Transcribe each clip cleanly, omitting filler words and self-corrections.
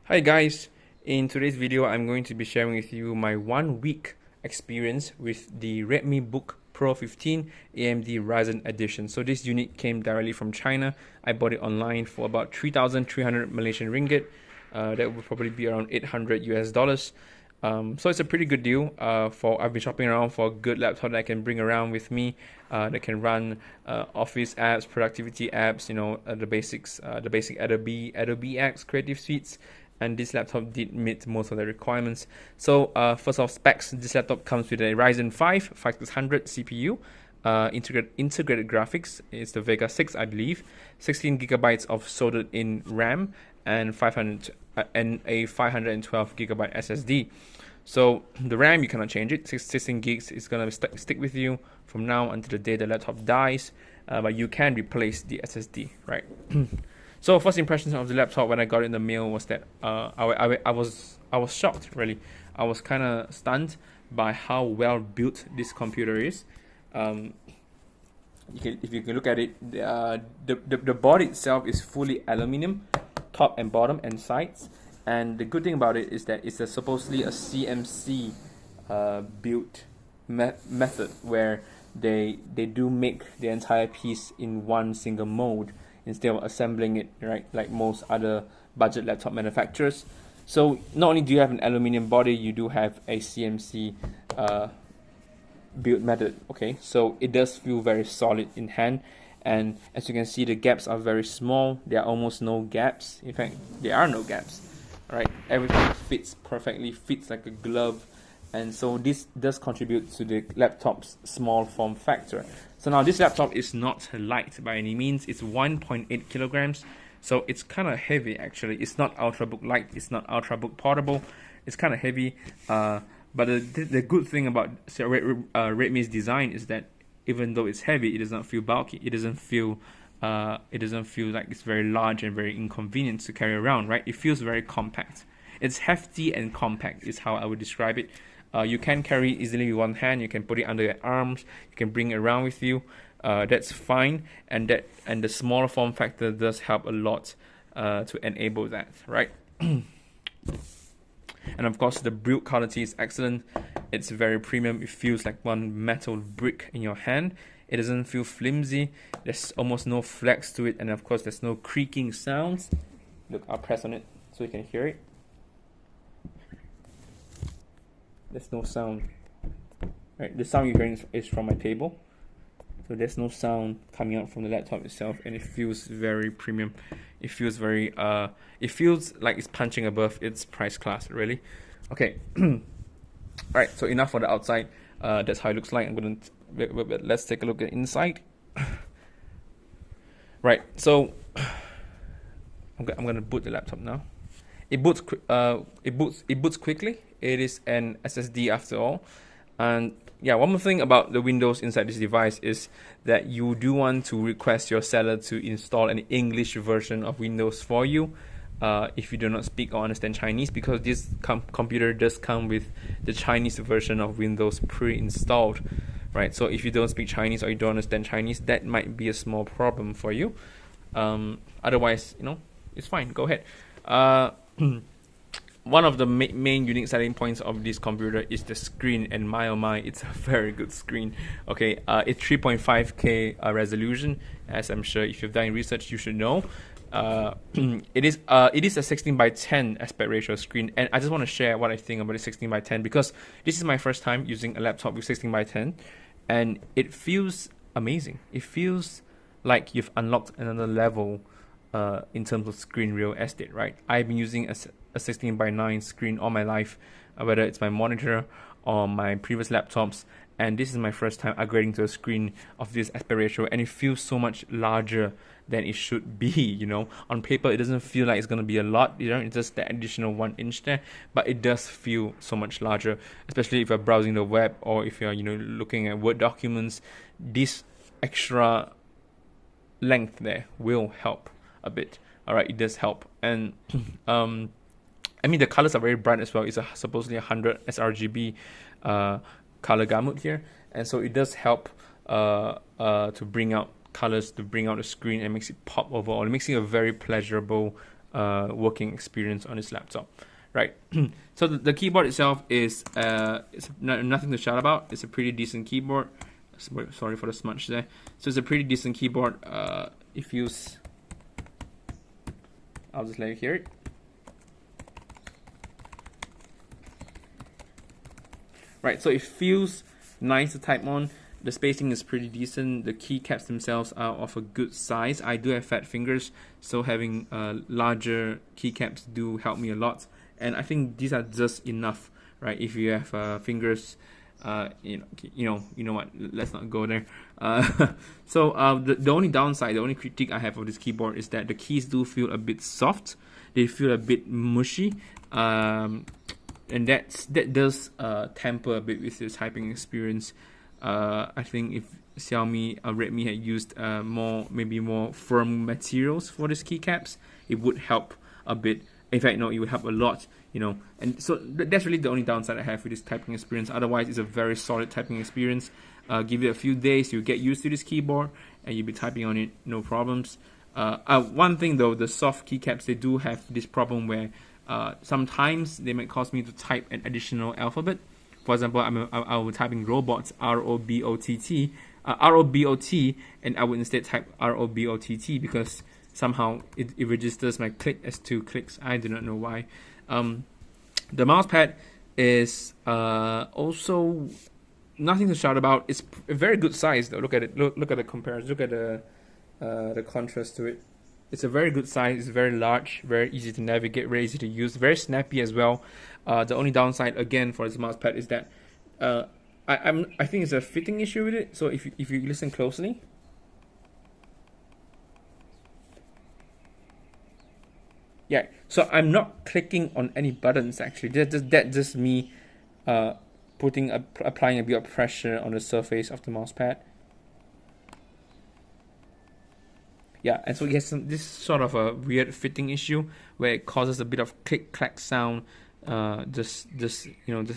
Hi guys, in today's video I'm going to be sharing with you my 1 week experience with the RedmiBook Pro 15 AMD Ryzen edition. So this unit came directly from China. I bought it online for about 3,300 Malaysian ringgit. That would probably be around 800 US dollars. So it's a pretty good deal. I've been shopping around for a good laptop that I can bring around with me, that can run office apps, productivity apps, the basics, the basic Adobe apps, creative suites. And this laptop did meet most of the requirements. So first off, specs, this laptop comes with a Ryzen 5 5600 CPU. Integrated graphics is the Vega 6, I believe. 16 gigabytes of soldered in RAM and a 512 gigabyte SSD. So the RAM, you cannot change it. 16 gigs is gonna stick with you from now until the day the laptop dies. But you can replace the SSD, right? So first impressions of the laptop when I got it in the mail was that I was shocked, really. I was kind of stunned by how well built this computer is. If you can look at it, the board itself is fully aluminum, top and bottom and sides. And the good thing about it is that it's supposedly a CMC build method where they do make the entire piece in one single mold instead of assembling it, right, like most other budget laptop manufacturers. So not only do you have an aluminum body, you do have a CMC build method. Okay, so it does feel very solid in hand, and as you can see, the gaps are very small. There are almost no gaps. In fact, there are no gaps. All right, everything fits perfectly, fits like a glove. And so this does contribute to the laptop's small form factor. So now this laptop is not light by any means. It's 1.8 kilograms. So it's kind of heavy actually. It's not Ultrabook light. It's not Ultrabook portable. It's kind of heavy. But the good thing about Redmi's design is that even though it's heavy, it does not feel bulky. It doesn't feel like it's very large and very inconvenient to carry around, right? It feels very compact. It's hefty and compact is how I would describe it. You can carry it easily with one hand. You can put it under your arms. You can bring it around with you. That's fine, and the smaller form factor does help a lot to enable that, right? And of course, the build quality is excellent. It's very premium. It feels like one metal brick in your hand. It doesn't feel flimsy. There's almost no flex to it, and of course, there's no creaking sounds. Look, I'll press on it so you can hear it. There's no sound. Right, the sound you're hearing is from my table. So there's no sound coming out from the laptop itself, and it feels very premium. It feels very it feels like it's punching above its price class, really. Okay. Alright, so enough for the outside. That's how it looks like. Let's take a look at inside. Right, so I'm gonna boot the laptop now. It boots quickly. It is an SSD after all. And yeah, one more thing about the Windows inside this device is that you do want to request your seller to install an English version of Windows for you if you do not speak or understand Chinese, because this computer does come with the Chinese version of Windows pre-installed, right? So if you don't speak Chinese or you don't understand Chinese, that might be a small problem for you. Otherwise, it's fine. Go ahead. One of the main unique selling points of this computer is the screen, and my oh my, it's a very good screen. Okay, it's 3.5K resolution, as I'm sure if you've done research you should know. It is a 16 by 10 aspect ratio screen, and I just want to share what I think about the 16 by 10 because this is my first time using a laptop with 16 by 10, and it feels amazing. It feels like you've unlocked another level in terms of screen real estate, right? I've been using a 16 by 9 screen all my life, whether it's my monitor or my previous laptops, and this is my first time upgrading to a screen of this aspect ratio, and it feels so much larger than it should be. On paper it doesn't feel like it's going to be a lot, it's just the additional 1 inch there, but it does feel so much larger, especially if you're browsing the web or if you're looking at Word documents. This extra length there will help a bit. All right, it does help. And I mean, the colors are very bright as well. It's supposedly 100 sRGB color gamut here, and so it does help to bring out colors, to bring out the screen, and makes it pop overall. It makes it a very pleasurable working experience on this laptop, right? So the keyboard itself is it's nothing to shout about. It's a pretty decent keyboard. Sorry for the smudge there. So it's a pretty decent keyboard. It feels, I'll just let you hear it. Right, so it feels nice to type on. The spacing is pretty decent. The keycaps themselves are of a good size. I do have fat fingers, so having larger keycaps do help me a lot. And I think these are just enough, right? If you have fingers, you know what? Let's not go there. The only downside, the only critique I have of this keyboard is that the keys do feel a bit soft. They feel a bit mushy. And that does temper a bit with the typing experience. I think if Xiaomi or Redmi had used maybe more firm materials for these keycaps, it would help a bit. In fact, no, it would help a lot, you know. And so that's really the only downside I have with this typing experience. Otherwise, it's a very solid typing experience. Give it a few days, you get used to this keyboard, and you'll be typing on it, no problems. One thing though, the soft keycaps, they do have this problem where sometimes they might cause me to type an additional alphabet. For example, I will typing robots, R-O-B-O-T-T, R-O-B-O-T, and I would instead type R-O-B-O-T-T because somehow it registers my click as 2 clicks. I do not know why. The mouse pad is also nothing to shout about. It's a very good size though. Look at it. Look at the comparison. Look at the contrast to it. It's a very good size. It's very large, very easy to navigate, very easy to use, very snappy as well. The only downside again for this mouse pad is that I think it's a fitting issue with it. So if you listen closely, yeah. So I'm not clicking on any buttons actually. That's just me applying a bit of pressure on the surface of the mouse pad. Yeah, and so it has this sort of a weird fitting issue where it causes a bit of click clack sound, just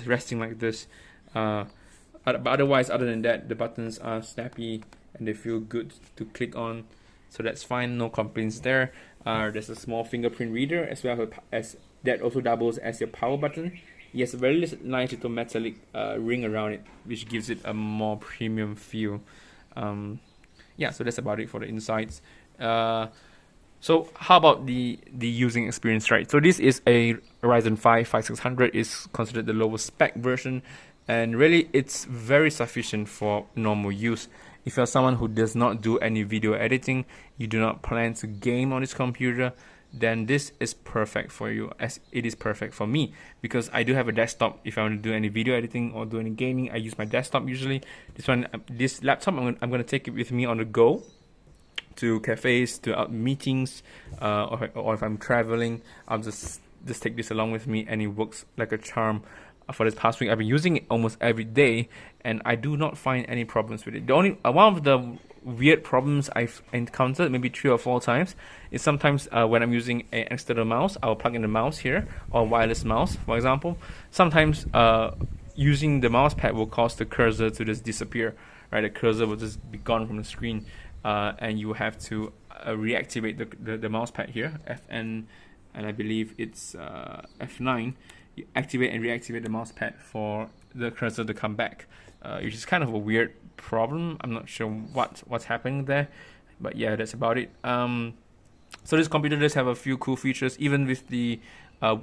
resting like this. But otherwise, other than that, the buttons are snappy and they feel good to click on, so that's fine. No complaints there. There's a small fingerprint reader as well as that also doubles as your power button. It has a very nice little metallic ring around it, which gives it a more premium feel. Yeah, so that's about it for the insides. So how about the using experience, right? So this is a Ryzen 5 5600. Is considered the lowest spec version, and really it's very sufficient for normal use. If you're someone who does not do any video editing, you do not plan to game on this computer, then this is perfect for you, as it is perfect for me, because I do have a desktop. If I want to do any video editing or do any gaming, I use my desktop usually. This laptop, I'm going to take it with me on the go, to cafes, to meetings, or if I'm traveling, I'll just take this along with me, and it works like a charm. For this past week, I've been using it almost every day, and I do not find any problems with it. The only one of the weird problems I've encountered, maybe 3 or 4 times, is sometimes when I'm using an external mouse, I'll plug in the mouse here, or wireless mouse, for example. Sometimes using the mouse pad will cause the cursor to just disappear, right? The cursor will just be gone from the screen. And you have to reactivate the mouse pad here, Fn, and I believe it's F9. You activate and reactivate the mouse pad for the cursor to come back, which is kind of a weird problem. I'm not sure what's happening there, but yeah, that's about it. So this computer does have a few cool features. Even with the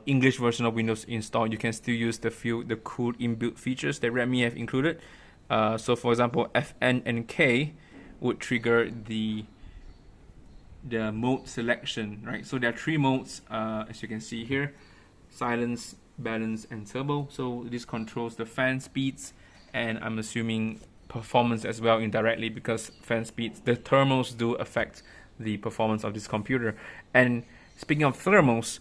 English version of Windows installed, you can still use the cool inbuilt features that Redmi have included. So for example, Fn and K would trigger the mode selection, right? So there are 3 modes, as you can see here: silence, balance, and turbo. So this controls the fan speeds, and I'm assuming performance as well indirectly, because fan speeds, the thermals do affect the performance of this computer. And speaking of thermals,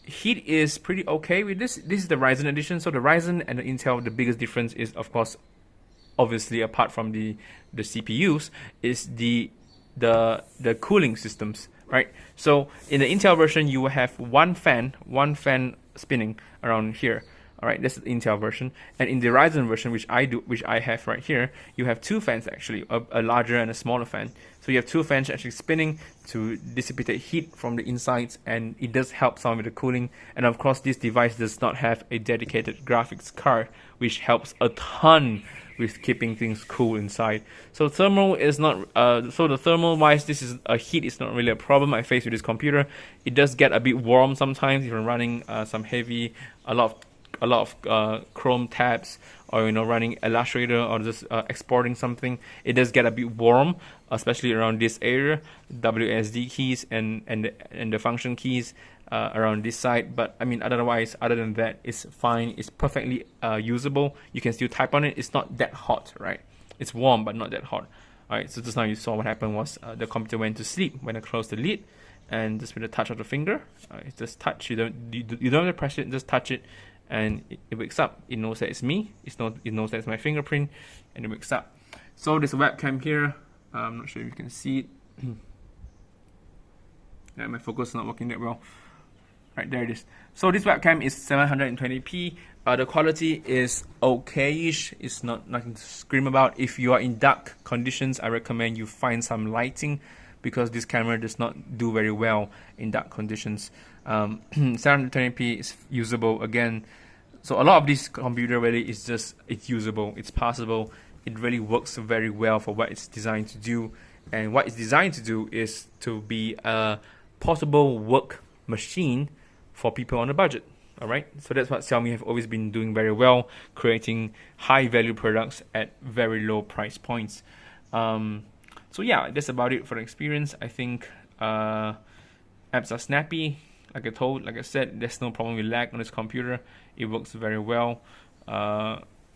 heat is pretty okay with this. This is the Ryzen edition. So the Ryzen and the Intel, the biggest difference is, of course, obviously apart from the CPUs, is the cooling systems, right? So in the Intel version, you will have one fan spinning around here, All right, that's the Intel version, and in the Ryzen version, which I have right here, you have two fans actually, a larger and a smaller fan. So you have two fans actually spinning to dissipate heat from the insides, and it does help some with the cooling. And of course, this device does not have a dedicated graphics card, which helps a ton with keeping things cool inside. So thermal is not, so the thermal wise, this is heat is not really a problem I face with this computer. It does get a bit warm sometimes if you're running some heavy, a lot of Chrome tabs, or running Illustrator, or just exporting something. It does get a bit warm, especially around this area, WSD keys and the function keys around this side. But I mean, otherwise, other than that, it's fine. It's perfectly usable. You can still type on it. It's not that hot, right? It's warm but not that hot. All right. So just now you saw what happened was the computer went to sleep when I closed the lid, and just with a touch of the finger, just touch. You don't have to press it. Just touch it. And it wakes up. It knows that it's me. It knows that it's my fingerprint, and it wakes up. So there's a webcam here. I'm not sure if you can see it. Yeah, my focus is not working that well. Right, there it is. So this webcam is 720p. The quality is okay-ish. It's nothing to scream about. If you are in dark conditions, I recommend you find some lighting, because this camera does not do very well in dark conditions. 720p is usable again. So a lot of this computer really is just, it's usable, it's passable. It really works very well for what it's designed to do. And what it's designed to do is to be a portable work machine for people on a budget. All right, so that's what Xiaomi have always been doing very well, creating high value products at very low price points. So yeah, that's about it for the experience. I think apps are snappy. Like I said, there's no problem with lag on this computer. It works very well.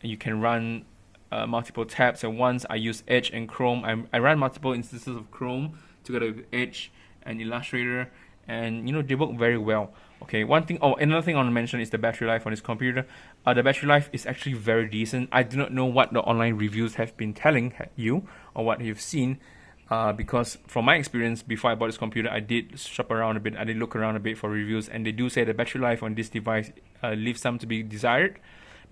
You can run multiple tabs at once. I use Edge and Chrome. I run multiple instances of Chrome together with Edge and Illustrator, and they work very well. Okay, another thing I want to mention is the battery life on this computer. The battery life is actually very decent. I do not know what the online reviews have been telling you, or what you've seen, because from my experience, before I bought this computer, I did shop around a bit. I did look around a bit for reviews, and they do say the battery life on this device leaves some to be desired.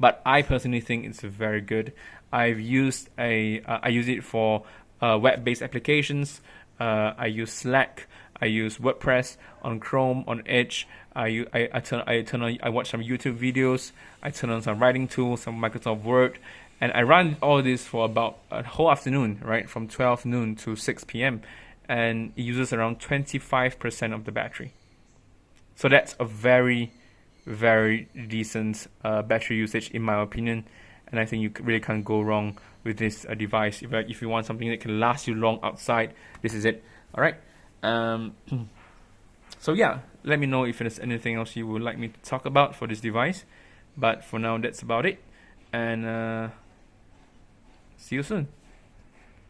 But I personally think it's very good. I use it for web-based applications. I use Slack. I use WordPress on Chrome, on Edge. I watch some YouTube videos. I turn on some writing tools, some Microsoft Word, and I run all this for about a whole afternoon, right, from 12 noon to 6 p.m. And it uses around 25% of the battery. So that's a very, very decent battery usage, in my opinion. And I think you really can't go wrong with this device. If you want something that can last you long outside, this is it. All right. So yeah, let me know if there's anything else you would like me to talk about for this device. But for now, that's about it. And see you soon.